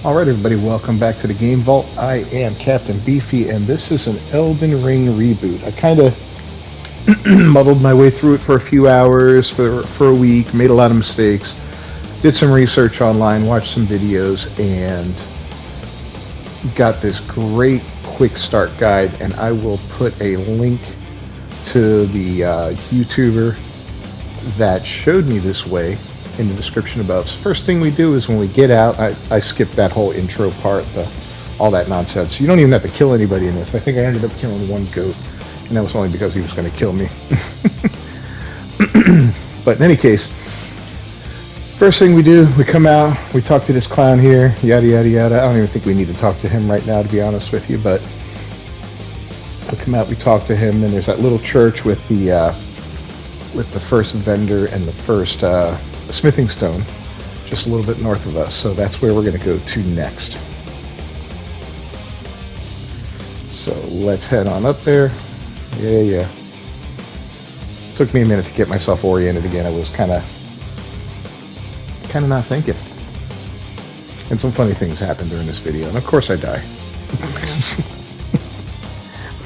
Alright everybody, welcome back to the Game Vault. I am Captain Beefy, and this is an Elden Ring reboot. I kind of muddled my way through it for a few hours, for a week, made a lot of mistakes, did some research online, watched some videos, and got this great quick start guide, and I will put a link to the YouTuber that showed me this way in the description above. So first thing we do is when we get out, I skipped that whole intro part, all that nonsense. You don't even have to kill anybody in this. I think I ended up killing one goat, and that was only because he was going to kill me. But in any case, first thing we do, we come out, we talk to this clown here, yada yada yada. I don't even think we need to talk to him right now, to be honest with you, but we come out, we talk to him, then there's that little church with the first vendor and the first smithing stone just a little bit north of us, so that's where we're going to go to next. So let's head on up there. Yeah. Took me a minute to get myself oriented again. I was kind of not thinking, and some funny things happened during this video, and of course I die.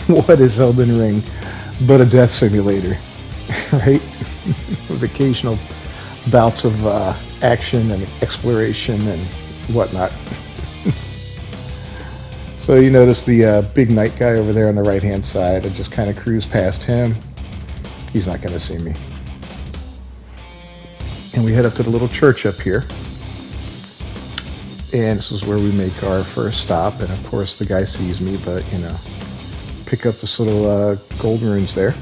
What is Elden Ring but a death simulator, right? With occasional bouts of action and exploration and whatnot. So you notice the big knight guy over there on the right hand side. I just kind of cruise past him. He's not going to see me. And we head up to the little church up here. And this is where we make our first stop. And of course the guy sees me, but you know, pick up this little gold runes there.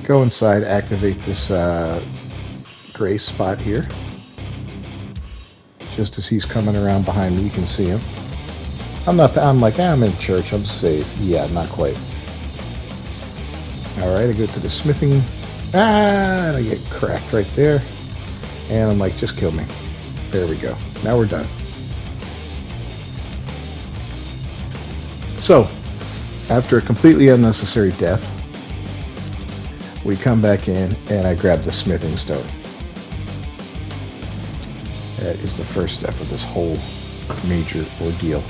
Go inside, activate this gray spot here. Just as he's coming around behind me, you can see him. I'm like, I'm in church, I'm safe. Yeah, not quite. Alright, I go to the smithing. And I get cracked right there. And I'm like, just kill me. There we go. Now we're done. So, after a completely unnecessary death, we come back in, and I grab the smithing stone. That is the first step of this whole major ordeal.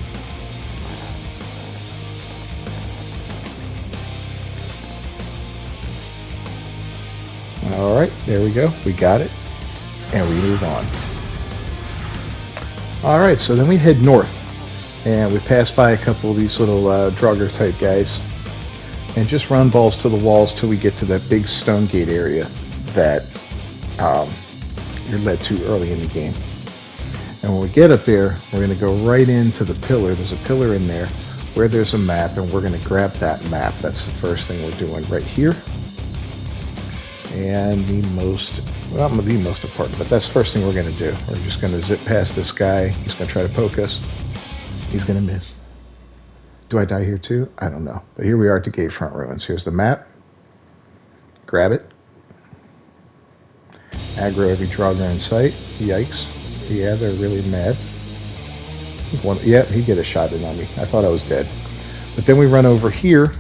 Alright, there we go. We got it. And we move on. Alright, so then we head north. And we pass by a couple of these little Draugr type guys. And just run balls to the walls till we get to that big stone gate area that you're led to early in the game. And when we get up there, we're going to go right into the pillar. There's a pillar in there where there's a map, and we're going to grab that map. That's the first thing we're doing right here. And not the most important, but that's the first thing we're going to do. We're just going to zip past this guy. He's going to try to poke us. He's going to miss. Do I die here too? I don't know. But here we are at the Gatefront Ruins. Here's the map. Grab it. Aggro every Draugr in sight. Yikes. Yeah, they're really mad. Yeah, he get a shot in on me. I thought I was dead. But then we run over here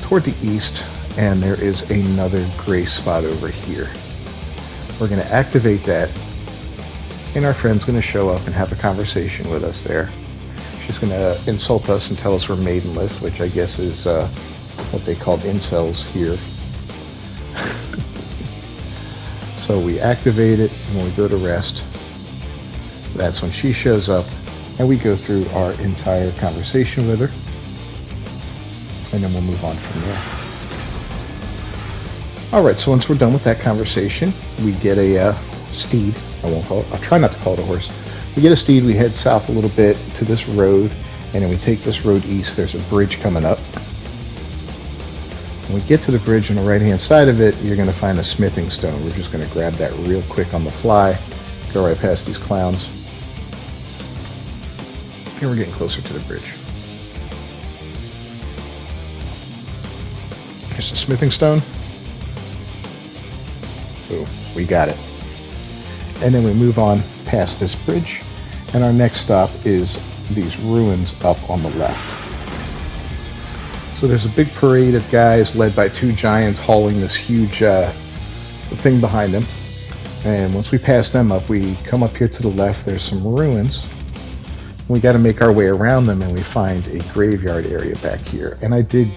toward the east, and there is another gray spot over here. We're going to activate that, and our friend's going to show up and have a conversation with us there. She's going to insult us and tell us we're maidenless, which I guess is what they called incels here. So we activate it, and when we go to rest, that's when she shows up, and we go through our entire conversation with her, and then we'll move on from there. Alright, so once we're done with that conversation, we get a steed. I'll try not to call it a horse. We get a steed, we head south a little bit to this road, and then we take this road east. There's a bridge coming up. When we get to the bridge on the right-hand side of it, you're going to find a smithing stone. We're just going to grab that real quick on the fly, go right past these clowns, and we're getting closer to the bridge. Here's the smithing stone. Boom, we got it. And then we move on past this bridge, and our next stop is these ruins up on the left. So there's a big parade of guys led by two giants hauling this huge thing behind them. And once we pass them up, we come up here to the left. There's some ruins. We got to make our way around them, and we find a graveyard area back here. And I did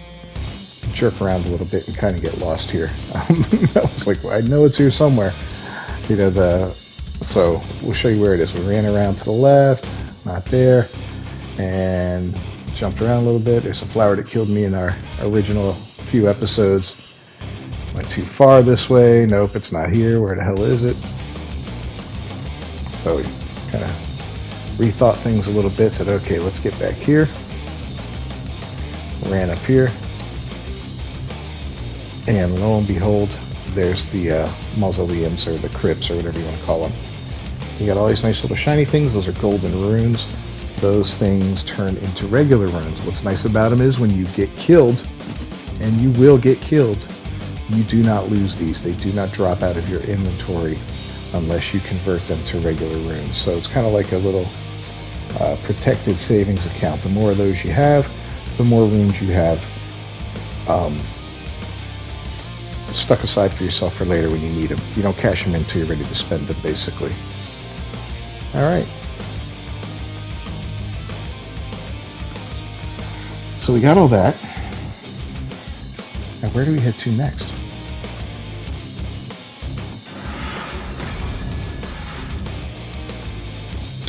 jerk around a little bit and kind of get lost here. I was like, I know it's here somewhere. You know, so we'll show you where it is. We ran around to the left, not there, and jumped around a little bit. There's a flower that killed me in our original few episodes. Went too far this way. Nope, it's not here. Where the hell is it? So we kind of rethought things a little bit. Said, okay, let's get back here. Ran up here. And lo and behold, there's the mausoleums, or the crypts, or whatever you want to call them. You got all these nice little shiny things. Those are golden runes. Those things turn into regular runes. What's nice about them is when you get killed, and you will get killed, you do not lose these. They do not drop out of your inventory unless you convert them to regular runes. So it's kind of like a little protected savings account. The more of those you have, the more runes you have stuck aside for yourself for later when you need them. You don't cash them in until you're ready to spend them, basically. Alright. So we got all that. Now where do we head to next?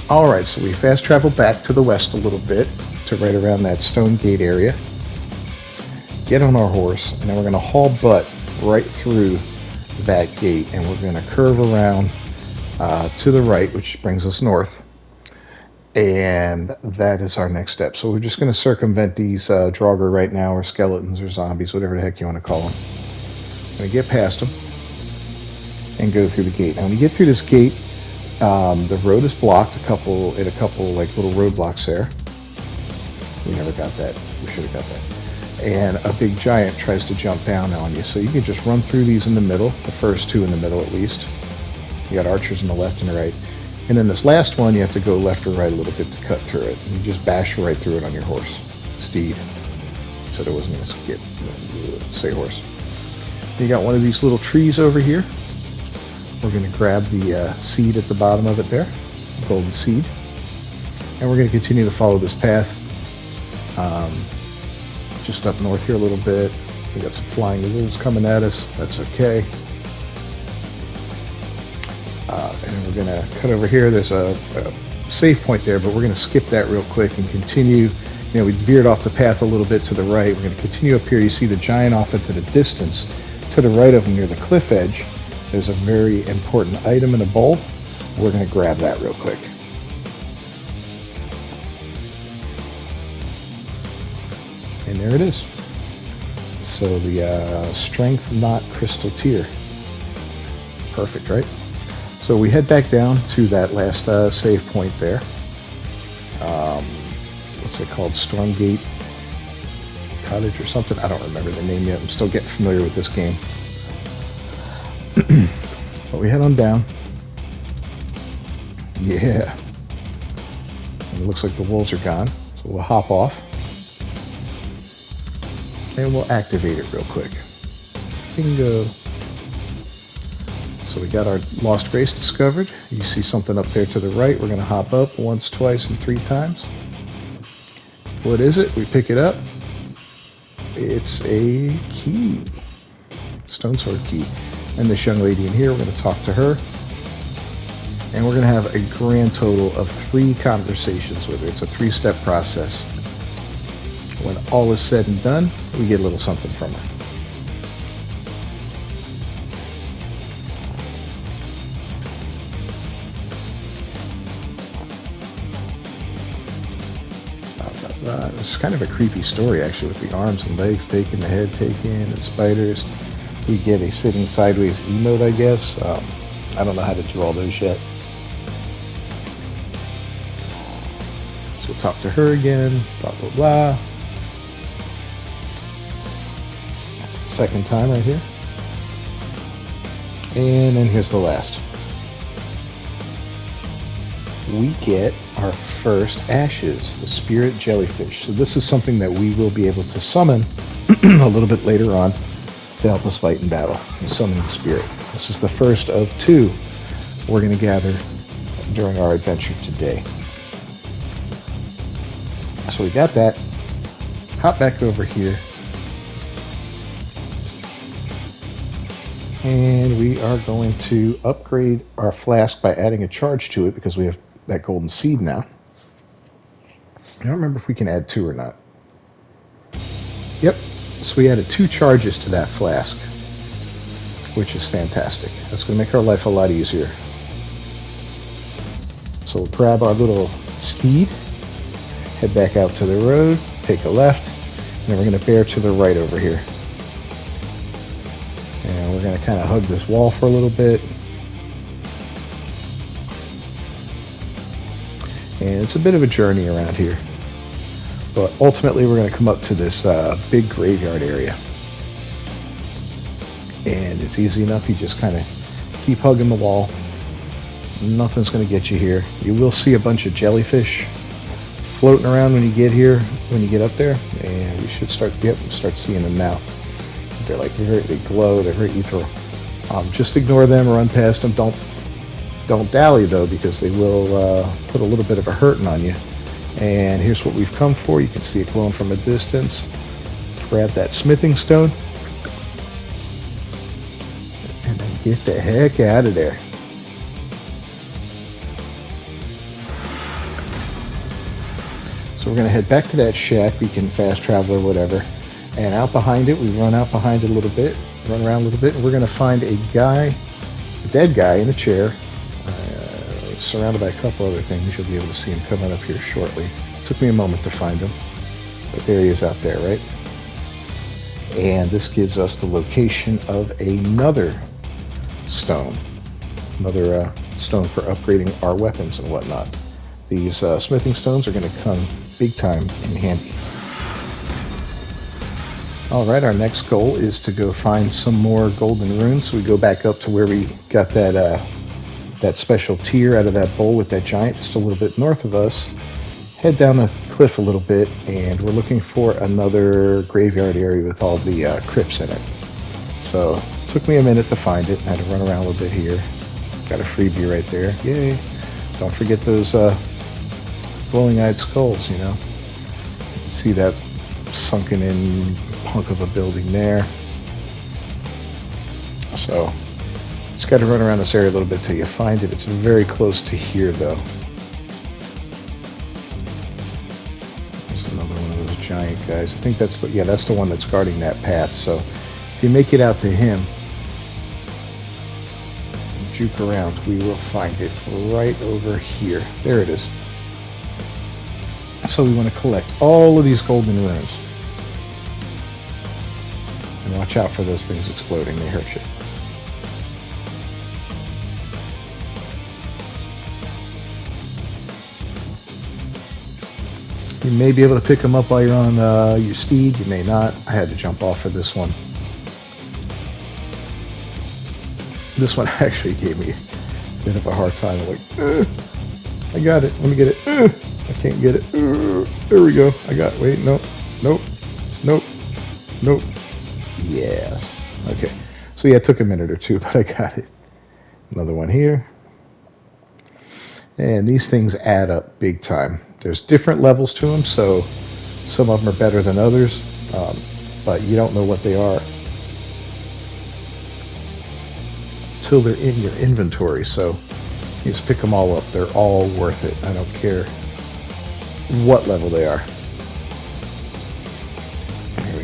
Alright, so we fast travel back to the west a little bit to right around that stone gate area. Get on our horse, and then we're going to haul butt right through that gate, and we're going to curve around to the right, which brings us north. And that is our next step. So we're just going to circumvent these Draugr right now, or skeletons, or zombies, whatever the heck you want to call them. I'm going to get past them and go through the gate. Now when you get through this gate, the road is blocked, a couple like little roadblocks there. We never got that. We should have got that. And a big giant tries to jump down on you. So you can just run through these in the middle, the first two in the middle at least. You got archers on the left and the right. And then this last one, you have to go left or right a little bit to cut through it. And you just bash right through it on your horse. Steed. Said I wasn't going to skip. Say horse. You got one of these little trees over here. We're going to grab the seed at the bottom of it there. Golden seed. And we're going to continue to follow this path. Just up north here a little bit. We got some flying wolves coming at us. That's okay. And we're going to cut over here. There's a save point there, but we're going to skip that real quick and continue. You know, we veered off the path a little bit to the right. We're going to continue up here. You see the giant off into the distance. To the right of him near the cliff edge, there's a very important item in a bowl. We're going to grab that real quick. And there it is. So the strength knot crystal tier. Perfect, right? So we head back down to that last save point there. What's it called? Stormgate Cottage or something? I don't remember the name yet. I'm still getting familiar with this game. But we head on down. Yeah. And it looks like the wolves are gone. So we'll hop off. And we'll activate it real quick. Bingo. So we got our Lost Grace discovered. You see something up there to the right. We're going to hop up once, twice, and 3 times. What is it? We pick it up. It's a key. Stone sword key. And this young lady in here, we're going to talk to her. And we're going to have a grand total of 3 conversations with her. It's a 3-step process. When all is said and done, we get a little something from her. It's kind of a creepy story, actually, with the arms and legs taken, the head taken, and spiders. We get a sitting sideways emote, I guess. I don't know how to do all those yet. So we'll talk to her again, blah, blah, blah. That's the second time right here. And then here's the last. We get our first ashes, the spirit jellyfish. So this is something that we will be able to summon a little bit later on to help us fight in battle. The summoning spirit. This is the first of 2 we're going to gather during our adventure today. So we got that. Hop back over here. And we are going to upgrade our flask by adding a charge to it because we have that golden seed now. I don't remember if we can add 2 or not. Yep. So we added 2 charges to that flask, which is fantastic. That's going to make our life a lot easier. So we'll grab our little steed, head back out to the road, take a left, and then we're going to bear to the right over here. And we're going to kind of hug this wall for a little bit. And it's a bit of a journey around here. But ultimately we're going to come up to this big graveyard area. And it's easy enough. You just kind of keep hugging the wall. Nothing's going to get you here. You will see a bunch of jellyfish floating around when you get here, when you get up there. And you should start seeing them now. They're like they glow. They're very ethereal. Just ignore them or run past them. Don't dally though, because they will put a little bit of a hurting on you. And here's what we've come for. You can see it glowing from a distance. Grab that smithing stone, and then get the heck out of there. So we're going to head back to that shack. We can fast travel or whatever. And out behind it, we run out behind it a little bit, run around a little bit, and we're going to find a dead guy in a chair, surrounded by a couple other things. You'll be able to see him coming up here shortly. Took me a moment to find him, but there he is out there, right? And this gives us the location of another stone, stone for upgrading our weapons and whatnot. These smithing stones are going to come big time in handy. Alright, our next goal is to go find some more golden runes. So we go back up to where we got that special tier out of that bowl with that giant just a little bit north of us. Head down the cliff a little bit, and we're looking for another graveyard area with all the crypts in it. So it took me a minute to find it. I had to run around a little bit here. Got a freebie right there. Yay! Don't forget those glowing-eyed skulls, you know. You can see that sunken in hunk of a building there. So just got to run around this area a little bit till you find it. It's very close to here though. There's another one of those giant guys. I think that's the one that's guarding that path. So if you make it out to him, juke around, we will find it right over here. There it is. So we want to collect all of these golden runes. And watch out for those things exploding, they hurt you. You may be able to pick them up while you're on your steed, you may not. I had to jump off for this one. This one actually gave me a bit of a hard time. I'm like, I got it, let me get it. I can't get it. There we go, I got it. Wait, nope, nope, nope, nope. Yes. Okay. So yeah, it took a minute or two, but I got it. Another one here. And these things add up big time. There's different levels to them, so some of them are better than others, but you don't know what they are until they're in your inventory. So you just pick them all up. They're all worth it. I don't care what level they are.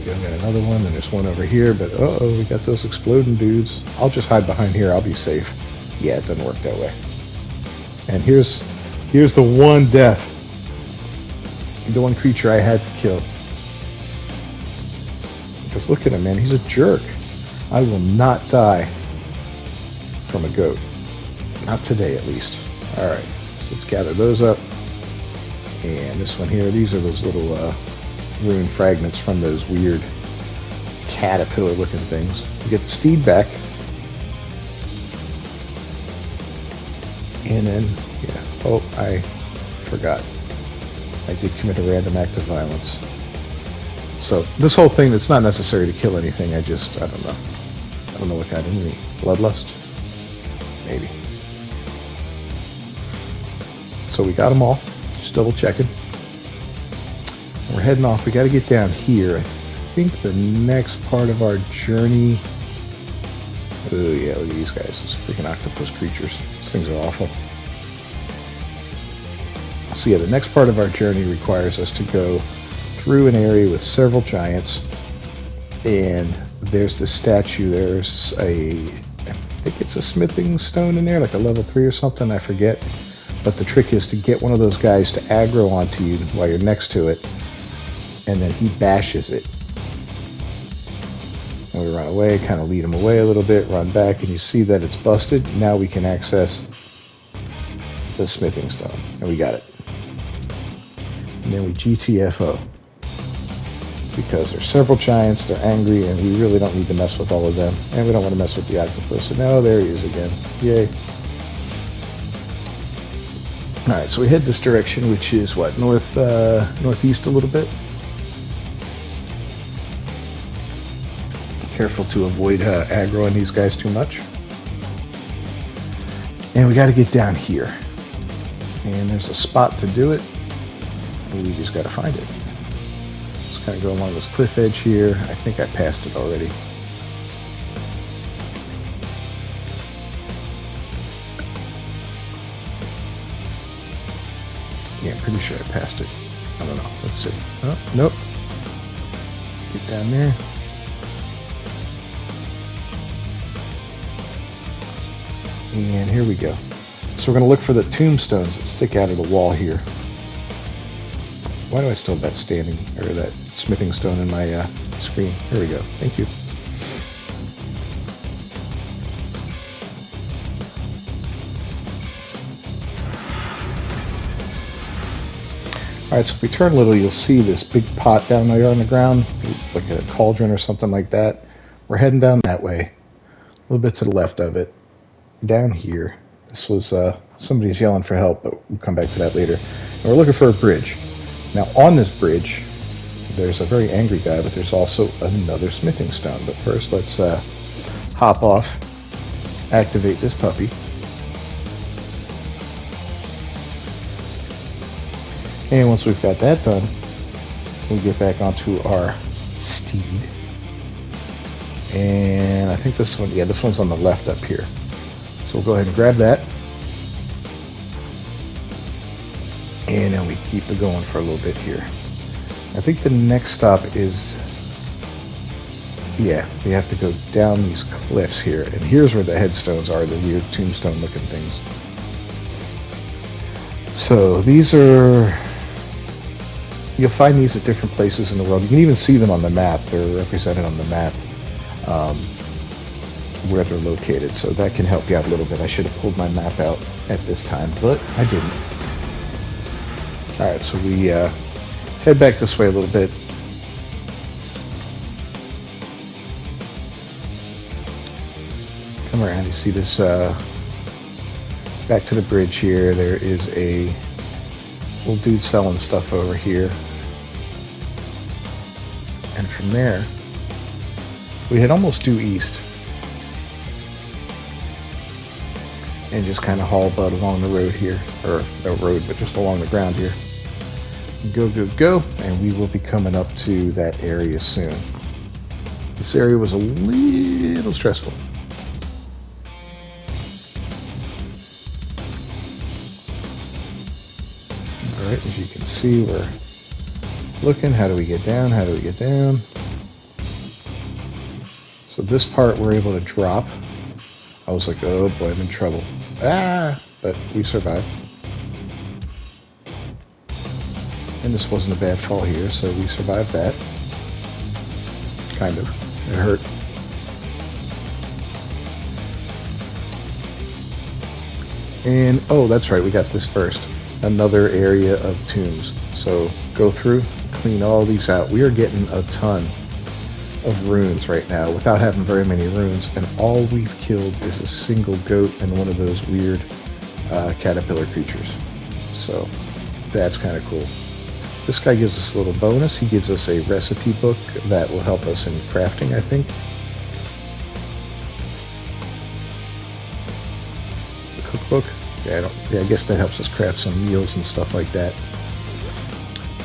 Got another one, and there's one over here, but uh-oh, we got those exploding dudes. I'll just hide behind here, I'll be safe. Yeah, it doesn't work that way. And here's the one death. The one creature I had to kill. Because look at him, man, he's a jerk. I will not die from a goat. Not today, at least. Alright, so let's gather those up. And this one here, these are those little rune fragments from those weird caterpillar looking things. We get the steed back, and then I forgot I did commit a random act of violence. So this whole thing, it's not necessary to kill anything. I don't know what kind of bloodlust, maybe. So we got them all. Just double checking. We're heading off. We got to get down here. I think the next part of our journey... Oh yeah, look at these guys. These freaking octopus creatures. These things are awful. So yeah, the next part of our journey requires us to go through an area with several giants. And there's this statue. There's a... I think it's a smithing stone in there, like a level 3 or something. I forget. But the trick is to get one of those guys to aggro onto you while you're next to it. And then he bashes it. And we run away, kind of lead him away a little bit, run back, and you see that it's busted. Now we can access the smithing stone. And we got it. And then we GTFO. Because there's several giants, they're angry, and we really don't need to mess with all of them. And we don't want to mess with the octopus. So now there he is again. Yay. Alright, so we head this direction, which is what, northeast a little bit. Careful to avoid aggroing these guys too much. And we got to get down here. And there's a spot to do it. And we just got to find it. Just kind of go along this cliff edge here. I think I passed it already. Yeah, I'm pretty sure I passed it. I don't know. Let's see. Oh, nope. Get down there. And here we go. So we're going to look for the tombstones that stick out of the wall here. Why do I still have that standing, or that smithing stone in my screen? Here we go. Thank you. Alright, so if we turn a little, you'll see this big pot down there on the ground, like a cauldron or something like that. We're heading down that way, a little bit to the left of it. Down here, this was somebody's yelling for help, but we'll come back to that later. And we're looking for a bridge. Now on this bridge, there's a very angry guy, but there's also another smithing stone. But first, let's hop off, activate this puppy. And once we've got that done, we get back onto our steed. And I think this one, yeah, this one's on the left up here. So we'll go ahead and grab that. And then we keep it going for a little bit here. I think the next stop is, yeah, we have to go down these cliffs here. And here's where the headstones are, the weird tombstone looking things. So these are, you'll find these at different places in the world. You can even see them on the map. They're represented on the map. Where they're located, so that can help you out a little bit. I should have pulled my map out at this time, but I didn't. Alright, so we head back this way a little bit. Come around, you see this, back to the bridge here, there is a little dude selling stuff over here. And from there, we head almost due east. And just kind of haul butt along the road here, or no road, but just along the ground here. Go, go, go, and we will be coming up to that area soon. This area was a little stressful. Alright, as you can see, we're looking. How do we get down? How do we get down? So this part we're able to drop. I was like, oh boy, I'm in trouble. Ah! But we survived. And this wasn't a bad fall here, so we survived that. Kind of. It hurt. And, oh, that's right, we got this first. Another area of tombs. So, go through, clean all these out. We are getting a ton of runes right now without having very many runes, and all we've killed is a single goat and one of those weird caterpillar creatures. So that's kind of cool. This guy gives us a little bonus. He gives us a recipe book that will help us in crafting, I think. The cookbook. Yeah, I guess that helps us craft some meals and stuff like that.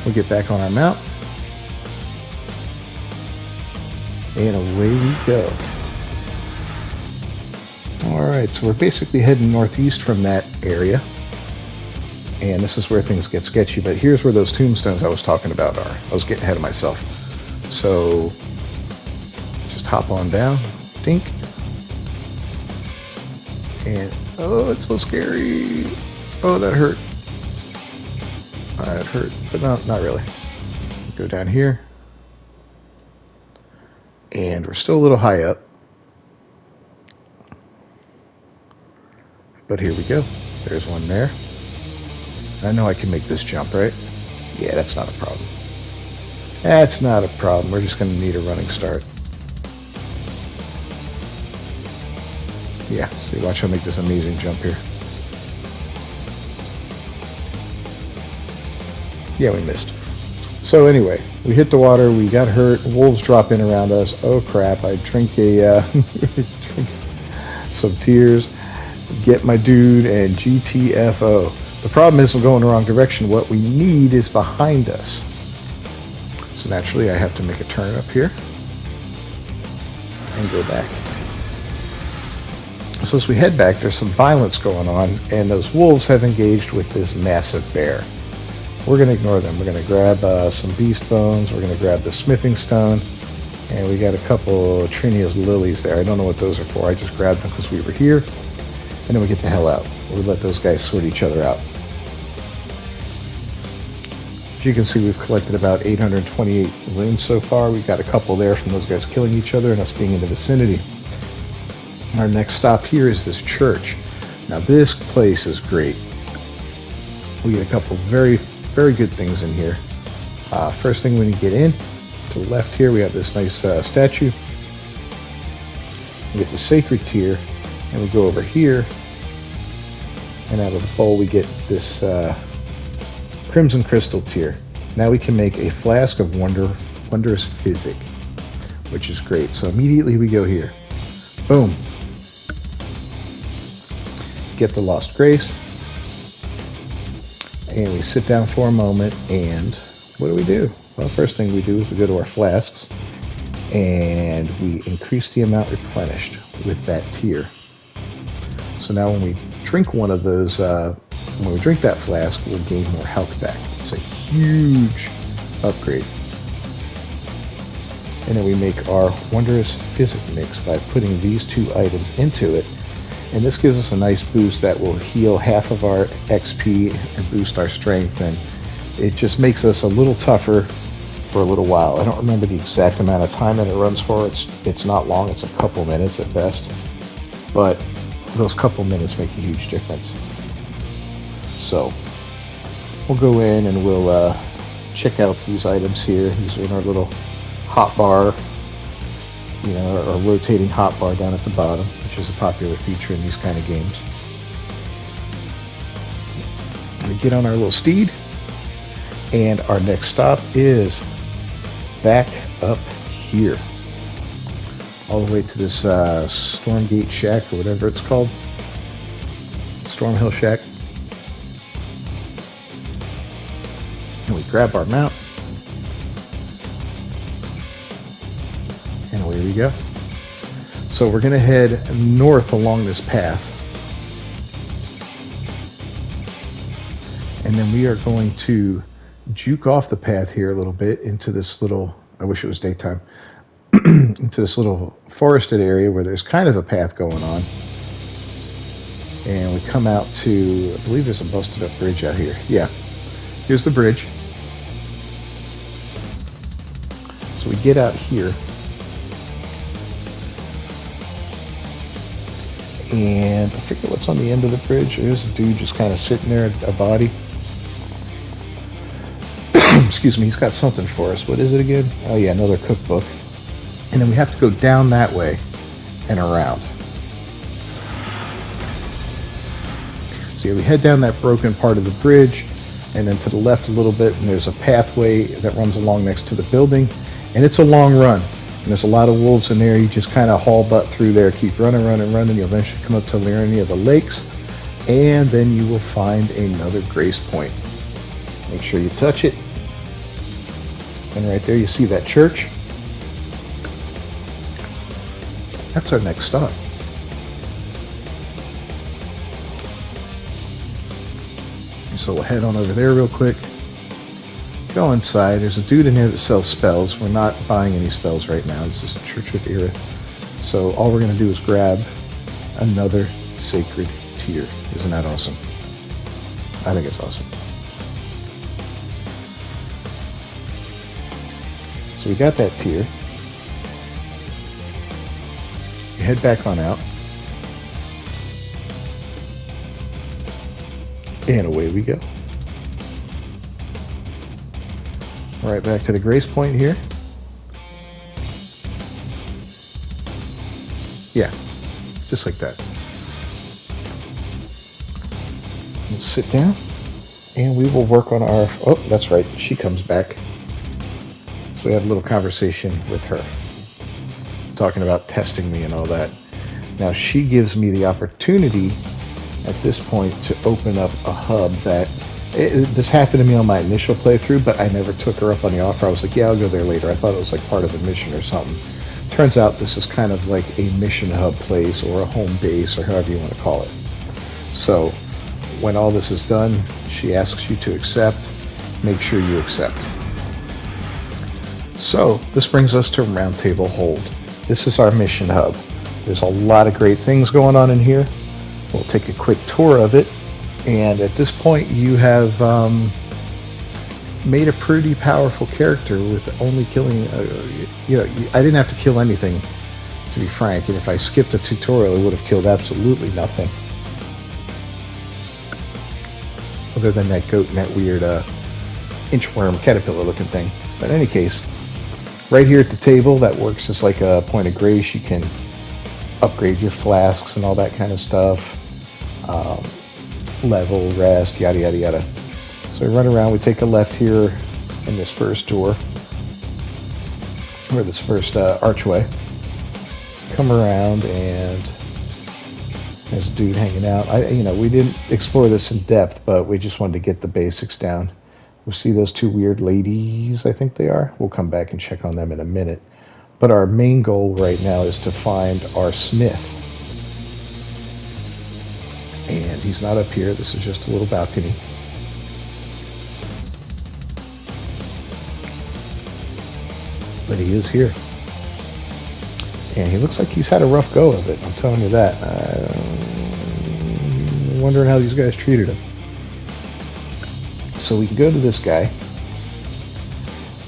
We'll get back on our mount. And away we go. Alright, so we're basically heading northeast from that area. And this is where things get sketchy, but here's where those tombstones I was talking about are. I was getting ahead of myself. So, just hop on down. Dink. And, oh, it's so scary. Oh, that hurt. That hurt, but no, not really. Go down here. And we're still a little high up. But here we go. There's one there. I know I can make this jump, right? Yeah, that's not a problem. That's not a problem. We're just going to need a running start. Yeah, see, watch how I make this amazing jump here. Yeah, we missed. So anyway, we hit the water, we got hurt, wolves drop in around us. Oh crap, I drink a drink some tears, get my dude, and GTFO. The problem is we're going the wrong direction. What we need is behind us. So naturally I have to make a turn up here and go back. So as we head back, there's some violence going on, and those wolves have engaged with this massive bear. We're going to ignore them. We're going to grab some beast bones. We're going to grab the smithing stone. And we got a couple Trinia's lilies there. I don't know what those are for. I just grabbed them because we were here. And then we get the hell out. We let those guys sort each other out. As you can see, we've collected about 828 runes so far. We got a couple there from those guys killing each other and us being in the vicinity. Our next stop here is this church. Now this place is great. We get a couple very good things in here. First thing when you get in, to the left here we have this nice statue. We get the sacred tear, and we go over here, and out of the bowl we get this crimson crystal tear. Now we can make a flask of wondrous physic, which is great. So immediately we go here. Boom. Get the lost grace. And we sit down for a moment, and what do? Well, first thing we do is we go to our flasks, and we increase the amount replenished with that tier. So now when we drink one of those, when we drink that flask, we'll gain more health back. It's a huge upgrade. And then we make our wondrous physic mix by putting these two items into it. And this gives us a nice boost that will heal half of our XP and boost our strength, and it just makes us a little tougher for a little while. I don't remember the exact amount of time that it runs for. It's not long, it's a couple minutes at best. But those couple minutes make a huge difference. So we'll go in and we'll check out these items here. These are in our little hot bar, you know, our rotating hot bar down at the bottom, which is a popular feature in these kind of games. We get on our little steed, and our next stop is back up here, all the way to this Stormgate Shack, or whatever it's called, Stormhill Shack. And we grab our mount, and away we go. So we're going to head north along this path, and then we are going to juke off the path here a little bit into this little, I wish it was daytime, into this little forested area where there's kind of a path going on. And we come out to, I believe there's a busted up bridge out here. Yeah, here's the bridge. So we get out here, and I forget what's on the end of the bridge. There's a dude just kind of sitting there, a body. Excuse me, he's got something for us. What is it again? Oh yeah, another cookbook. And then we have to go down that way and around. So yeah, we head down that broken part of the bridge, and then to the left a little bit, and there's a pathway that runs along next to the building, and it's a long run. And there's a lot of wolves in there. You just kind of haul butt through there, keep running, you'll eventually come up to Liurnia of the Lakes, and then you will find another grace point. Make sure you touch it, and right there you see that church. That's our next stop. So we'll head on over there real quick. Go inside. There's a dude in here that sells spells. We're not buying any spells right now. This is Church of Irith. So all we're going to do is grab another sacred tear. Isn't that awesome? I think it's awesome. So we got that tear. You head back on out. And away we go. Right back to the grace point here. Yeah, just like that. We'll sit down and we will work on our... Oh, that's right, she comes back. So we have a little conversation with her, talking about testing me and all that. Now she gives me the opportunity at this point to open up a hub that... this happened to me on my initial playthrough, but I never took her up on the offer. I was like, yeah, I'll go there later. I thought it was like part of a mission or something. Turns out this is kind of like a mission hub place or a home base or however you want to call it. So when all this is done, she asks you to accept. Make sure you accept. So this brings us to Roundtable Hold. This is our mission hub. There's a lot of great things going on in here. We'll take a quick tour of it. And at this point, you have made a pretty powerful character with only killing, I didn't have to kill anything, to be frank. And if I skipped a tutorial, it would have killed absolutely nothing. Other than that goat and that weird inchworm caterpillar looking thing. But in any case, right here at the table, that works as like a point of grace. You can upgrade your flasks and all that kind of stuff. Level, rest, yada yada yada. So we run around, we take a left here in this first door, or this first archway. Come around and there's a dude hanging out. We didn't explore this in depth, but we just wanted to get the basics down. We see those two weird ladies, I think they are. We'll come back and check on them in a minute. But our main goal right now is to find our smith. And he's not up here. This is just a little balcony. But he is here. And he looks like he's had a rough go of it. I'm telling you that. I'm wondering how these guys treated him. So we can go to this guy.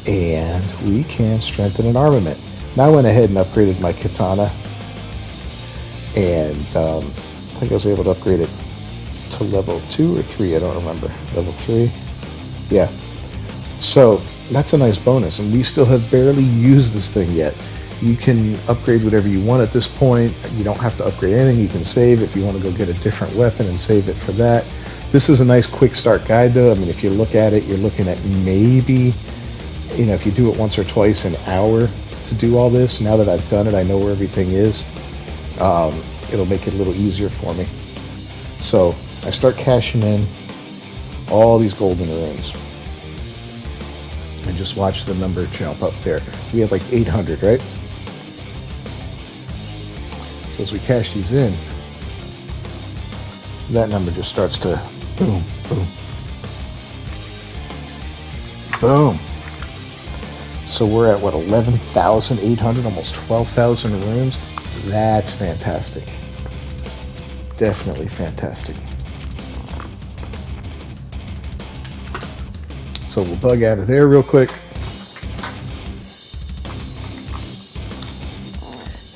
And we can strengthen an armament. Now I went ahead and upgraded my katana. And... I think I was able to upgrade it to level 2 or 3, I don't remember. Level 3? Yeah. So, that's a nice bonus, and we still have barely used this thing yet. You can upgrade whatever you want at this point. You don't have to upgrade anything. You can save if you want to go get a different weapon and save it for that. This is a nice quick start guide, though. I mean, if you look at it, you're looking at maybe, if you do it once or twice, an hour to do all this. Now that I've done it, I know where everything is. It'll make it a little easier for me. So I start cashing in all these golden runes. And just watch the number jump up there. We had like 800, right? So as we cash these in, that number just starts to boom, boom, boom. So we're at what, 11,800, almost 12,000 runes. That's fantastic. Definitely fantastic. So we'll bug out of there real quick.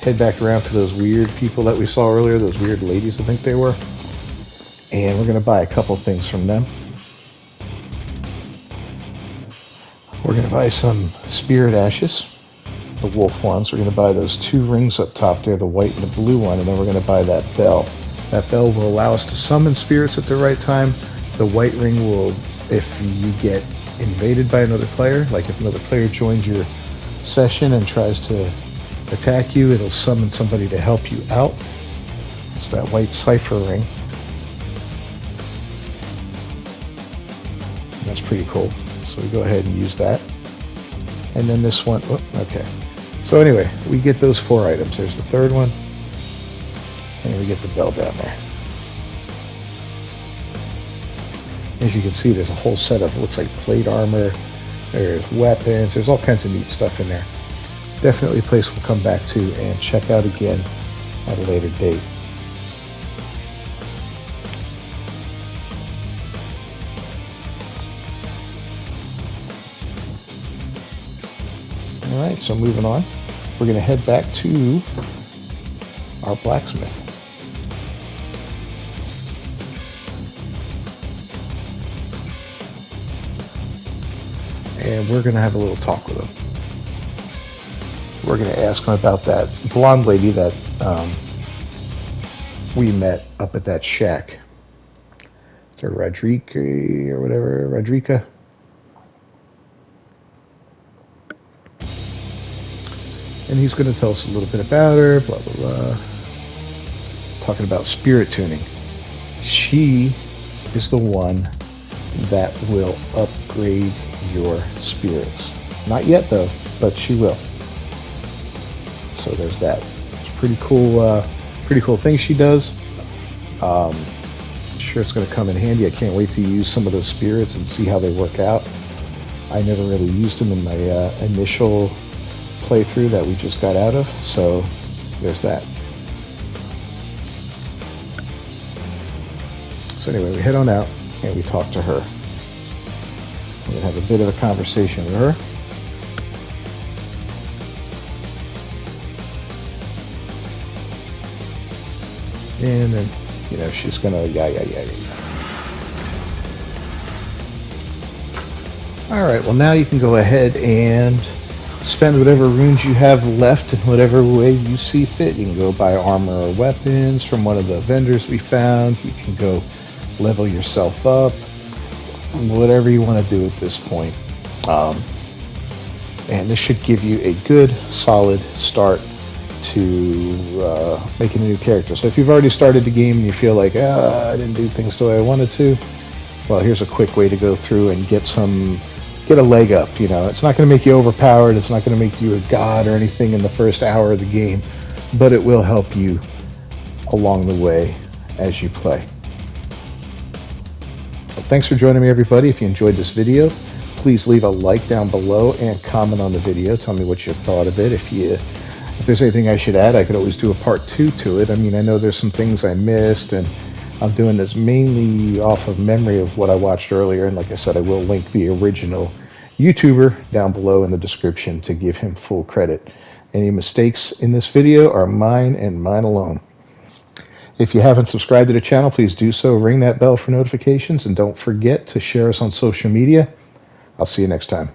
Head back around to those weird people that we saw earlier, those weird ladies I think they were. And we're going to buy a couple things from them. We're going to buy some spirit ashes. The wolf ones. We're going to buy those 2 rings up top there, the white and the blue one, and then we're going to buy that bell. That bell will allow us to summon spirits at the right time. The white ring will, if you get invaded by another player, like if another player joins your session and tries to attack you, it'll summon somebody to help you out. It's that white cipher ring. That's pretty cool. So we go ahead and use that. And then this one, oh, okay. So anyway, we get those 4 items. There's the third one. And we get the bell down there. As you can see, there's a whole set of, looks like plate armor. There's weapons. There's all kinds of neat stuff in there. Definitely a place we'll come back to and check out again at a later date. Alright, so moving on. We're going to head back to our blacksmith. And we're going to have a little talk with him. We're going to ask him about that blonde lady that we met up at that shack. Is there Rodrika or whatever? Rodrika? And he's going to tell us a little bit about her, blah, blah, blah. Talking about spirit tuning. She is the one that will upgrade your spirits. Not yet, though, but she will. So there's that. It's pretty cool thing she does. I'm sure it's going to come in handy. I can't wait to use some of those spirits and see how they work out. I never really used them in my initial playthrough that we just got out of, so there's that. So anyway, we head on out and we talk to her. We're going to have a bit of a conversation with her. And then, you know, she's going to yeah. Alright, well now you can go ahead and spend whatever runes you have left in whatever way you see fit. You can go buy armor or weapons from one of the vendors we found. You can go level yourself up. Whatever you want to do at this point. And this should give you a good, solid start to making a new character. So if you've already started the game and you feel like, I didn't do things the way I wanted to, well, here's a quick way to go through and get a leg up. You know, it's not going to make you overpowered. It's not going to make you a god or anything in the first hour of the game, but it will help you along the way as you play. Well, thanks for joining me, everybody. If you enjoyed this video, please leave a like down below and comment on the video. Tell me what you thought of it. If there's anything I should add, I could always do a part 2 to it. I mean, I know there's some things I missed, and I'm doing this mainly off of memory of what I watched earlier. And like I said, I will link the original YouTuber down below in the description to give him full credit. Any mistakes in this video are mine and mine alone. If you haven't subscribed to the channel, please do so. Ring that bell for notifications, and don't forget to share us on social media. I'll see you next time.